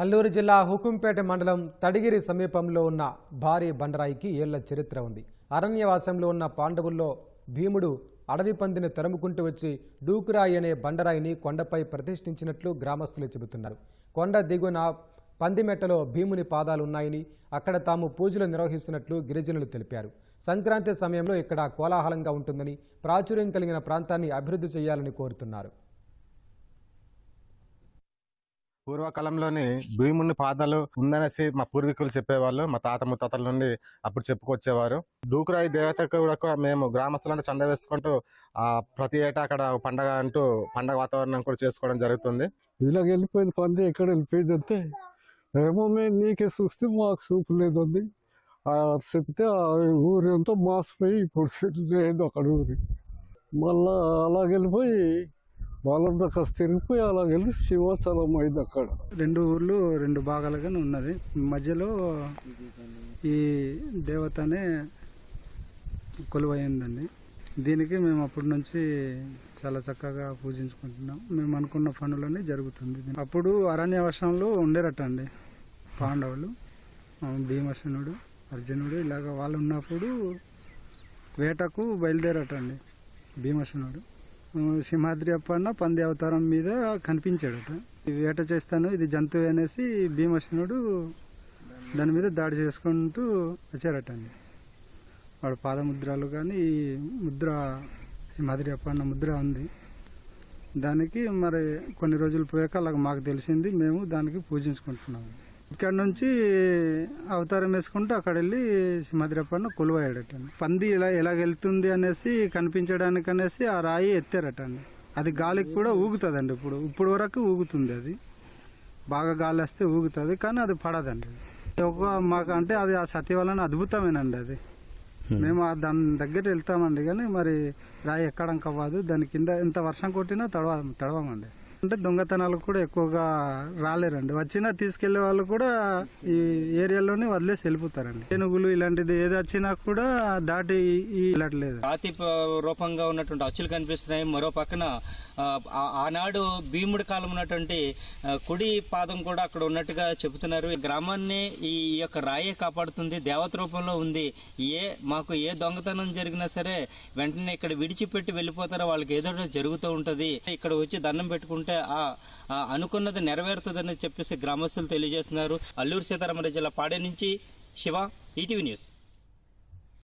అల్లూరు జిల్లా హుకుంపేట మండలం తడిగిరి సమీపంలో ఉన్న భారీ బండరాయికి ఏళ్ల చరిత్ర ఉంది. అరణ్యవాసంలో ఉన్న పాండవుల్లో భీముడు అడవి పందిని తరుముకుంటూ వచ్చి డూకురాయి అనే బండరాయిని కొండపై ప్రతిష్ఠించినట్లు గ్రామస్తులు చెబుతున్నారు. కొండ దిగువన పందిమెట్టలో భీముని పాదాలు ఉన్నాయని, అక్కడ తాము పూజలు నిర్వహిస్తున్నట్లు గిరిజనులు తెలిపారు. సంక్రాంతి సమయంలో ఇక్కడ కోలాహలంగా ఉంటుందని, ప్రాచుర్యం కలిగిన ప్రాంతాన్ని అభివృద్ధి చేయాలని కోరుతున్నారు. పూర్వకాలంలోని భీముని పాదాలు ఉందనేసి మా పూర్వీకులు చెప్పేవాళ్ళు. మా తాత ముత్తాతల నుండి అప్పుడు చెప్పుకొచ్చేవారు. డూకురాయి దేవతకు కూడా మేము గ్రామస్తులంతా చంద వేసుకుంటూ ప్రతి ఏటా అక్కడ పండగ అంటూ పండగ వాతావరణం కూడా చేసుకోవడం జరుగుతుంది. ఇలాగ వెళ్ళిపోయింది పంది, ఎక్కడ వెళ్ళిపోయింది అంతే ఏమో. మేము నీకే చూస్తే మాకు చూపు లేదండి. చెప్తే ఊరంతా మాసిపోయి ఇప్పుడు లేదు అక్కడ ఊరి. మళ్ళా అలాగెళ్ళిపోయి వాళ్ళంతా కాస్త తిరిగిపోయి అలాగెళ్ళి శివాచలం అయింది. అక్కడ రెండు ఊర్లు రెండు భాగాలుగానే ఉన్నది. మధ్యలో ఈ దేవతనే కొలువైందండి. దీనికి మేము అప్పటి నుంచి చాలా చక్కగా పూజించుకుంటున్నాం. మేము అనుకున్న పనులన్నీ జరుగుతుంది. అప్పుడు అరణ్యవాసంలో ఉండేరటండి పాండవులు, భీమసేనుడు, అర్జునుడు ఇలాగ వాళ్ళు ఉన్నప్పుడు వేటకు బయలుదేరటండి. భీమసేనుడు సింహాద్రి అప్పన్న పంది అవతారం మీద కనిపించాడట. వేట చేస్తాను, ఇది జంతువు అనేసి భీమసేనుడు దాని మీద దాడి చేసుకుంటూ వచ్చారటండి. వాడు పాదముద్రాలు కానీ ఈ ముద్ర సింహాద్రి అప్పన్న ముద్ర ఉంది. దానికి మరి కొన్ని రోజులు పోయాక అలాగ మాకు తెలిసింది, మేము దానికి పూజించుకుంటున్నాము. ఇక్కడ నుంచి అవతారం వేసుకుంటూ అక్కడ వెళ్ళి సింహాద్రి అప్పన్న కొలువయ్యాడటండి. పంది ఇలా ఎలాగెళ్తుంది అనేసి కనిపించడానికి అనేసి ఆ రాయి ఎత్తారటండి. అది గాలికి కూడా ఊగుతుందండి. ఇప్పుడు వరకు ఊగుతుంది. అది బాగా గాలి వస్తే ఊగుతుంది, కానీ అది పడదండి. మాకు అంటే అది ఆ సతీ వలన అద్భుతమేనండి. అది మేము దాని దగ్గర వెళ్తామండి, కానీ మరి రాయి ఎక్కడం కవ్వదు. దాని కింద ఎంత వర్షం కొట్టినా తడవమండి. అంటే దొంగతనాలు కూడా ఎక్కువగా రాలేరండి. వచ్చినా తీసుకెళ్లే వాళ్ళు కూడా ఈ ఏరియాలోనే వదిలేసి వెళ్ళిపోతారండి. ఏనుగులు ఇలాంటిది ఏది వచ్చినా కూడా దాటి వెళ్ళట్లేదు. రాతి రూపంగా ఉన్నటువంటి అచ్చులు కనిపిస్తున్నాయి. మరో పక్కన ఆనాడు భీముడి కాలం ఉన్నటువంటి కుడి పాదం కూడా అక్కడ ఉన్నట్టుగా చెబుతున్నారు. ఈ గ్రామాన్ని ఈ యొక్క రాయే కాపాడుతుంది, దేవత రూపంలో ఉంది. మాకు ఏ దొంగతనం జరిగినా సరే వెంటనే ఇక్కడ విడిచిపెట్టి వెళ్ళిపోతారో వాళ్ళకి ఏదో జరుగుతూ ఉంటది. ఇక్కడ వచ్చి దండం పెట్టుకుంటే అనుకున్నది నెరవేరుతుందని చెప్పేసి గ్రామస్తులు తెలియజేస్తున్నారు. అల్లూరు సీతారామరాజు జిల్లా పాడే నుంచి శివ, ఈటీవీ న్యూస్.